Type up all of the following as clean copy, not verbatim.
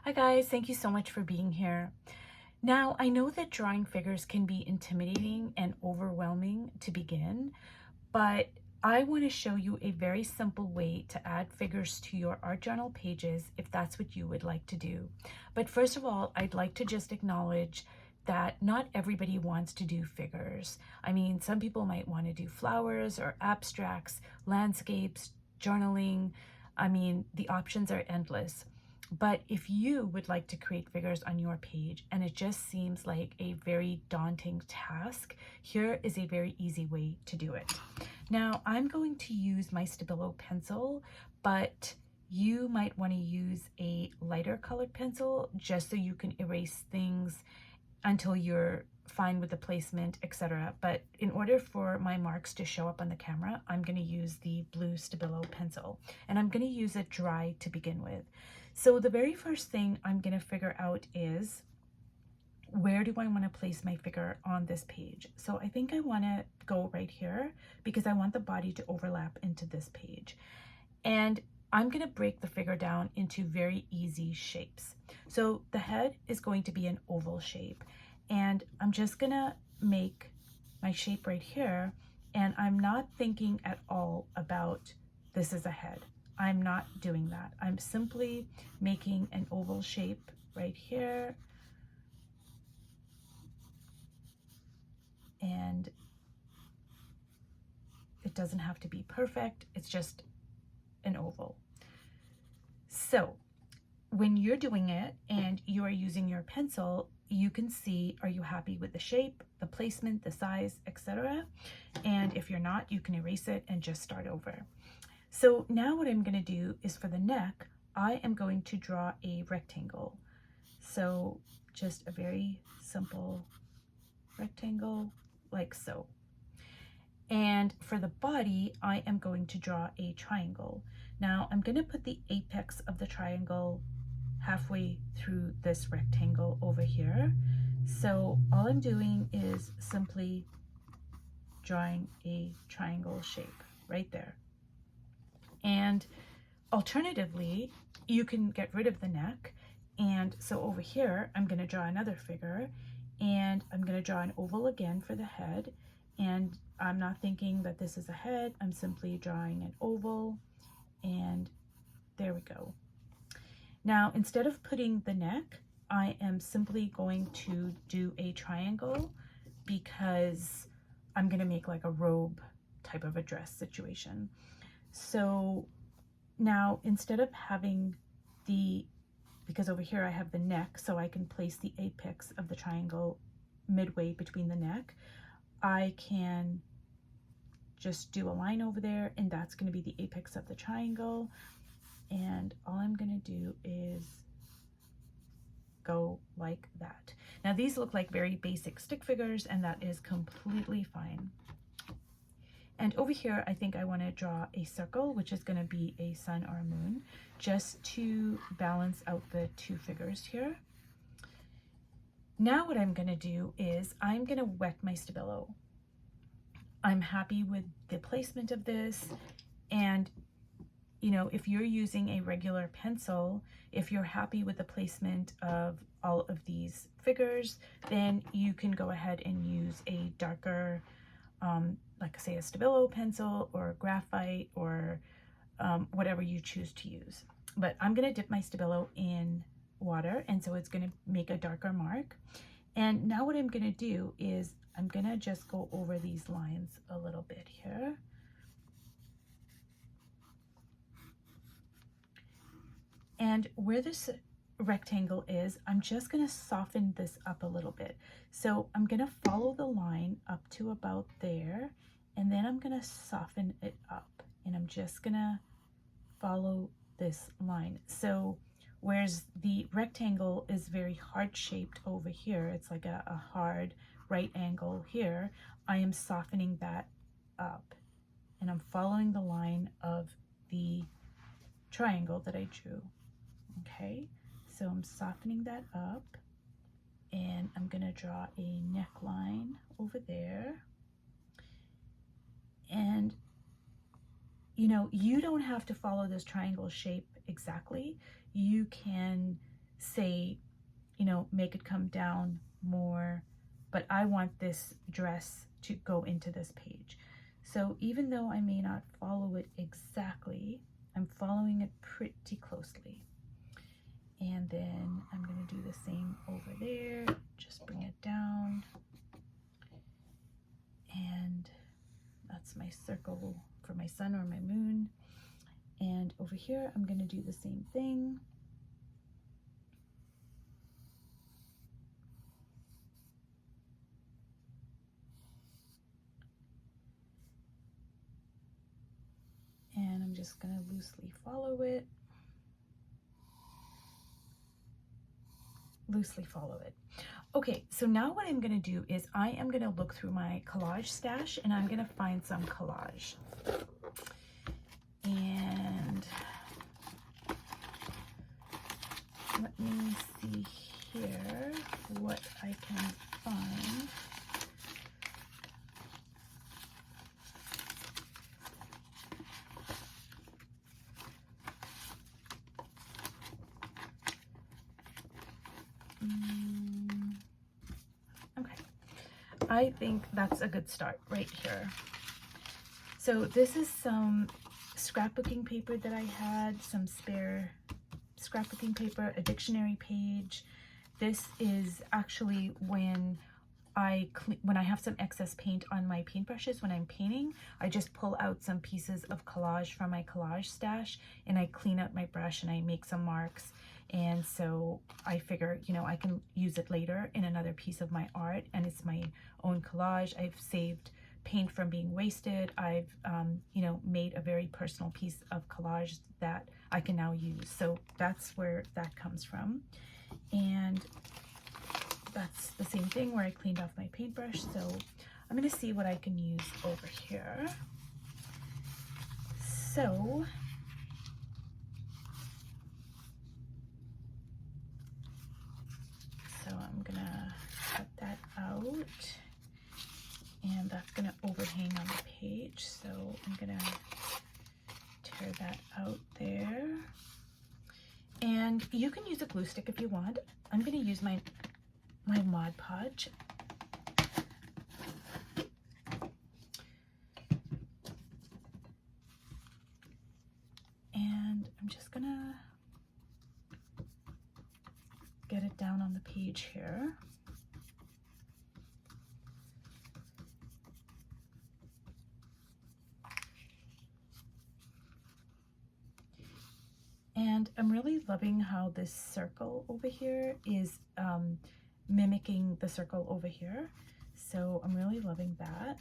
Hi guys, thank you so much for being here. Now, I know that drawing figures can be intimidating and overwhelming to begin, but I want to show you a very simple way to add figures to your art journal pages if that's what you would like to do. But first of all, I'd like to just acknowledge that not everybody wants to do figures. I mean, some people might want to do flowers or abstracts, landscapes, journaling. I mean, the options are endless. But if you would like to create figures on your page and it just seems like a very daunting task, here is a very easy way to do it. Now, I'm going to use my Stabilo pencil, but you might want to use a lighter colored pencil just so you can erase things until you're fine with the placement, etc. But in order for my marks to show up on the camera, I'm going to use the blue Stabilo pencil, and I'm going to use it dry to begin with. So the very first thing I'm going to figure out is, where do I want to place my figure on this page? So I think I want to go right here because I want the body to overlap into this page. And I'm going to break the figure down into very easy shapes. So the head is going to be an oval shape, and I'm just going to make my shape right here, and I'm not thinking at all about this is a head. I'm not doing that. I'm simply making an oval shape right here, and it doesn't have to be perfect. It's just an oval. So when you're doing it and you are using your pencil, you can see, are you happy with the shape, the placement, the size, etc. And if you're not, you can erase it and just start over. So now what I'm going to do is, for the neck, I am going to draw a rectangle. So just a very simple rectangle like so. And for the body, I am going to draw a triangle. Now I'm going to put the apex of the triangle halfway through this rectangle over here. So all I'm doing is simply drawing a triangle shape right there. And alternatively, you can get rid of the neck. And so over here, I'm going to draw another figure, and I'm going to draw an oval again for the head. And I'm not thinking that this is a head. I'm simply drawing an oval, and there we go. Now, instead of putting the neck, I am simply going to do a triangle because I'm going to make like a robe type of a dress situation. So now, instead of having because over here I have the neck, so I can place the apex of the triangle midway between the neck, I can just do a line over there, and that's going to be the apex of the triangle. And all I'm going to do is go like that. Now these look like very basic stick figures, and that is completely fine. And over here, I think I want to draw a circle, which is going to be a sun or a moon, just to balance out the two figures here. Now what I'm going to do is I'm going to wet my Stabilo. I'm happy with the placement of this, and you know, if you're using a regular pencil, if you're happy with the placement of all of these figures, then you can go ahead and use a darker, like say a Stabilo pencil or graphite or whatever you choose to use. But I'm going to dip my Stabilo in water, and so it's going to make a darker mark. And now what I'm going to do is I'm going to just go over these lines a little bit here. And where this rectangle is, I'm just going to soften this up a little bit. So I'm going to follow the line up to about there, and then I'm going to soften it up, and I'm just going to follow this line. So whereas the rectangle is very heart shaped over here, it's like a hard right angle here, I am softening that up, and I'm following the line of the triangle that I drew. Okay, so I'm softening that up, and I'm going to draw a neckline over there. And you know, you don't have to follow this triangle shape exactly. You can say, you know, make it come down more, but I want this dress to go into this page. So even though I may not follow it exactly, I'm following it pretty closely. And then I'm going to do the same over there, just bring it down. And that's my circle for my sun or my moon. And over here, I'm going to do the same thing. And I'm just going to loosely follow it. Loosely follow it. Okay, so now what I'm going to do is I am going to look through my collage stash and I'm going to find some collage. And let me see here what I can find. Okay, I think that's a good start right here. So this is some scrapbooking paper that I had, some spare scrapbooking paper, a dictionary page. This is actually when I have some excess paint on my paintbrushes when I'm painting, I just pull out some pieces of collage from my collage stash and I clean out my brush and I make some marks. And so I figure, you know, I can use it later in another piece of my art, and it's my own collage. I've saved paint from being wasted. I've, you know, made a very personal piece of collage that I can now use. So that's where that comes from. And that's the same thing where I cleaned off my paintbrush. So I'm going to see what I can use over here. So I'm going to cut that out, and that's going to overhang on the page. So I'm going to tear that out there. And you can use a glue stick if you want. I'm going to use my Mod Podge. And I'm just going to get it down on the page here. And I'm really loving how this circle over here is mimicking the circle over here. So I'm really loving that.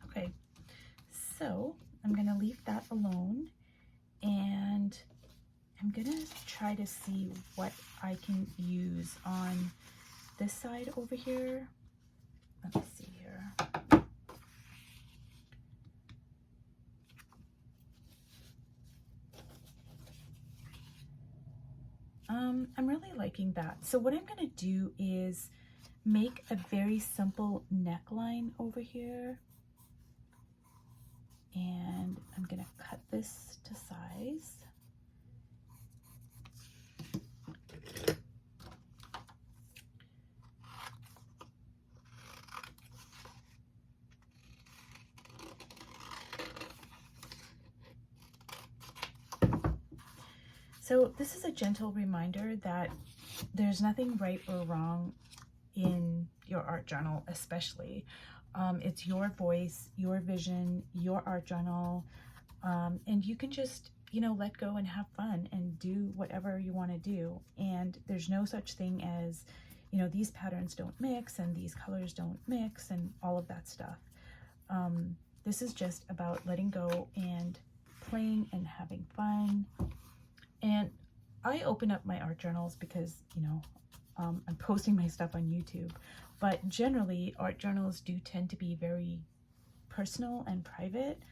Okay, so I'm going to leave that alone, and I'm going to try to see what I can use on this side over here. Let me see here. I'm really liking that. So what I'm going to do is make a very simple neckline over here. And I'm going to cut this to size. So this is a gentle reminder that there's nothing right or wrong in your art journal, especially. It's your voice, your vision, your art journal, and you can just, you know, let go and have fun and do whatever you want to do. And there's no such thing as, you know, these patterns don't mix and these colors don't mix and all of that stuff. This is just about letting go and playing and having fun. And I open up my art journals because, you know, I'm posting my stuff on YouTube, but generally art journals do tend to be very personal and private.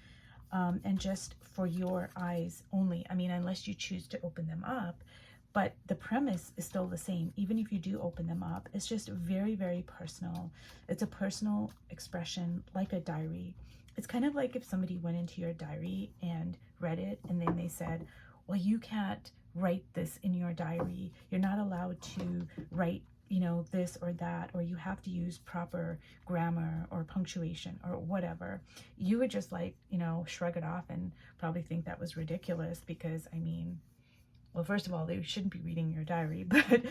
and just for your eyes only. I mean, unless you choose to open them up, but the premise is still the same. Even if you do open them up, it's just very, very personal. It's a personal expression, like a diary. It's kind of like if somebody went into your diary and read it, and then they said, well, you can't write this in your diary. You're not allowed to write, you know, this or that, or you have to use proper grammar or punctuation or whatever. You would just, like, you know, shrug it off and probably think that was ridiculous, because, I mean, well, first of all, they shouldn't be reading your diary, but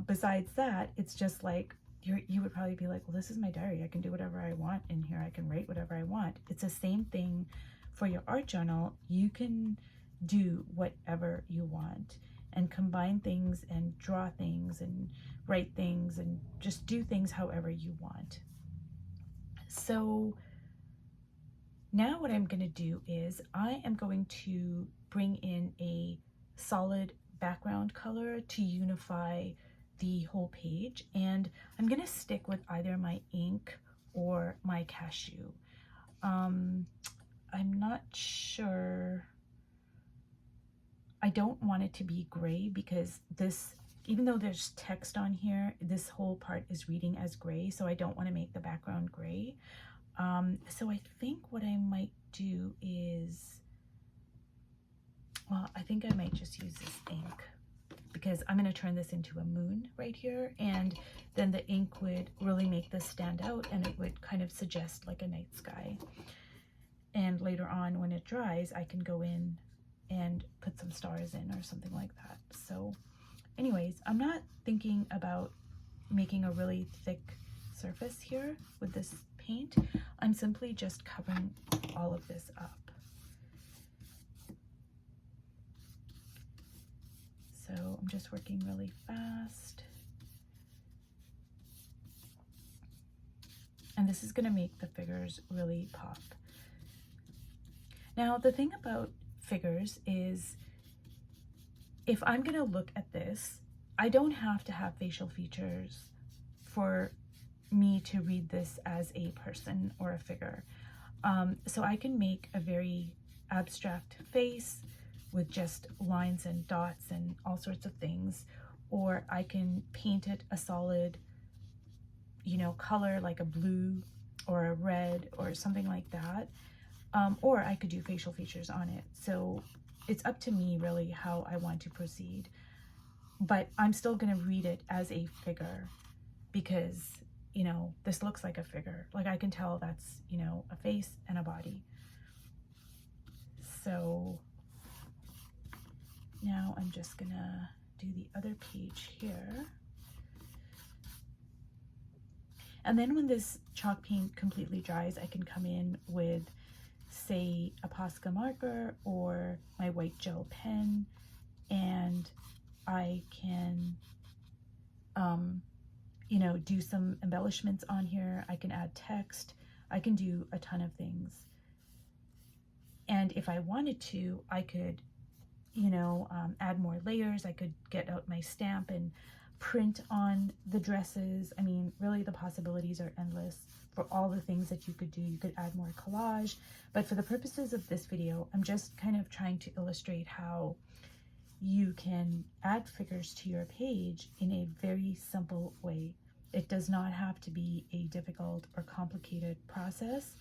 besides that, it's just like, you would probably be like, well, this is my diary. I can do whatever I want in here. I can write whatever I want. It's the same thing for your art journal. You can do whatever you want and combine things and draw things and write things and just do things however you want. So now what I'm going to do is I am going to bring in a solid background color to unify the whole page, and I'm going to stick with either my ink or my cashew. I'm not sure. I don't want it to be gray, because this, even though there's text on here, this whole part is reading as gray, so I don't want to make the background gray. So I think what I might do is, well, I think I might just use this ink, because I'm going to turn this into a moon right here, and then the ink would really make this stand out, and it would kind of suggest like a night sky. And later on, when it dries, I can go in and put some stars in or something like that. So anyways, I'm not thinking about making a really thick surface here with this paint. I'm simply just covering all of this up. So I'm just working really fast. And this is going to make the figures really pop. Now, the thing about figures is, if I'm going to look at this, I don't have to have facial features for me to read this as a person or a figure. So I can make a very abstract face with just lines and dots and all sorts of things, or I can paint it a solid, you know, color like a blue or a red or something like that, or I could do facial features on it. So it's up to me really how I want to proceed, but I'm still going to read it as a figure, because, you know, this looks like a figure. Like, I can tell that's, you know, a face and a body. So now I'm just gonna do the other page here. And then when this chalk paint completely dries, I can come in with, say, a Posca marker or my white gel pen, and I can, you know, do some embellishments on here. I can add text. I can do a ton of things. And if I wanted to, I could, you know, add more layers. I could get out my stamp and print on the dresses. I mean, really the possibilities are endless for all the things that you could do. You could add more collage, but for the purposes of this video, I'm just kind of trying to illustrate how you can add figures to your page in a very simple way. It does not have to be a difficult or complicated process.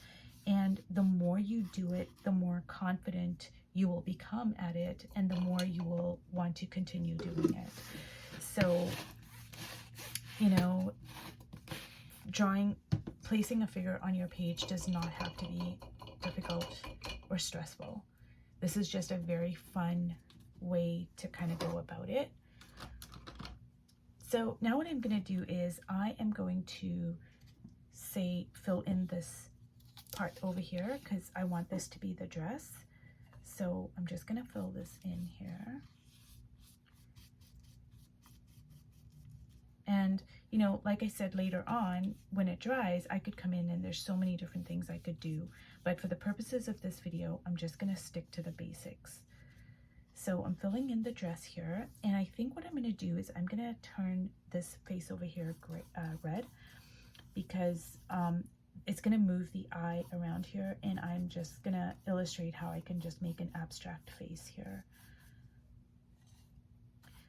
And the more you do it, the more confident you will become at it, and the more you will want to continue doing it. So, you know, placing a figure on your page does not have to be difficult or stressful. This is just a very fun way to kind of go about it. So now what I'm going to do is I am going to, say, fill in this part over here, because I want this to be the dress. So I'm just going to fill this in here. And, you know, like I said, later on, when it dries, I could come in and there's so many different things I could do. But for the purposes of this video, I'm just going to stick to the basics. So I'm filling in the dress here. And I think what I'm going to do is I'm going to turn this face over here red, because it's going to move the eye around here, and I'm just going to illustrate how I can just make an abstract face here.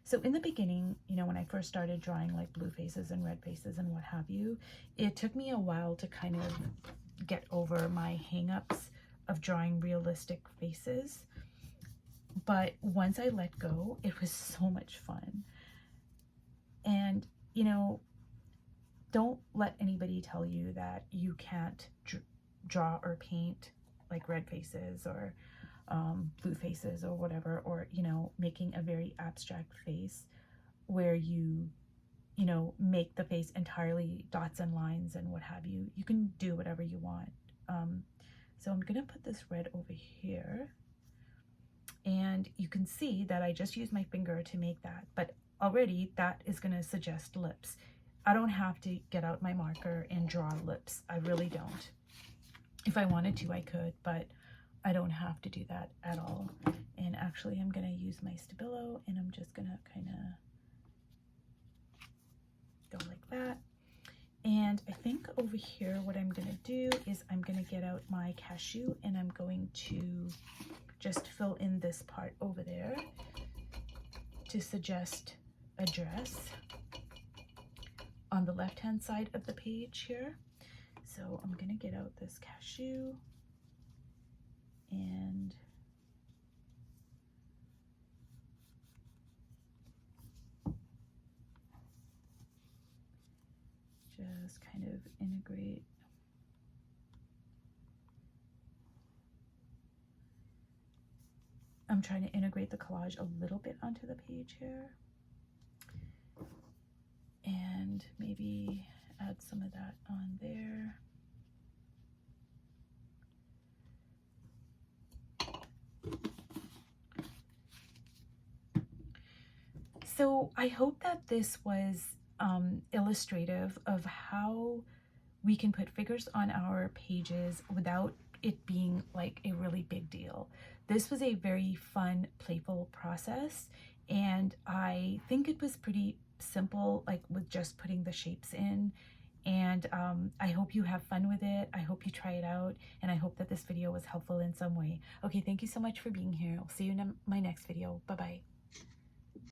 So in the beginning, you know, when I first started drawing like blue faces and red faces and what have you, it took me a while to kind of get over my hang-ups of drawing realistic faces. But once I let go, it was so much fun. And, you know, don't let anybody tell you that you can't draw or paint like red faces or blue faces or whatever, or, you know, making a very abstract face where you know, make the face entirely dots and lines and what have you. You can do whatever you want. So I'm gonna put this red over here, and you can see that I just used my finger to make that, but already that is gonna suggest lips. I don't have to get out my marker and draw lips. I really don't. If I wanted to, I could, but I don't have to do that at all. And actually, I'm gonna use my Stabilo, and I'm just gonna kind of go like that. And I think over here, what I'm gonna do is I'm gonna get out my cashew, and I'm going to just fill in this part over there to suggest a dress on the left-hand side of the page here. So I'm gonna get out this cashew and just kind of integrate. I'm trying to integrate the collage a little bit onto the page here, and maybe add some of that on there. So I hope that this was illustrative of how we can put figures on our pages without it being like a really big deal. This was a very fun, playful process, and I think it was pretty simple, like with just putting the shapes in. And I hope you have fun with it. I hope you try it out, and I hope that this video was helpful in some way. Okay, thank you so much for being here. I'll see you in my next video. Bye-bye.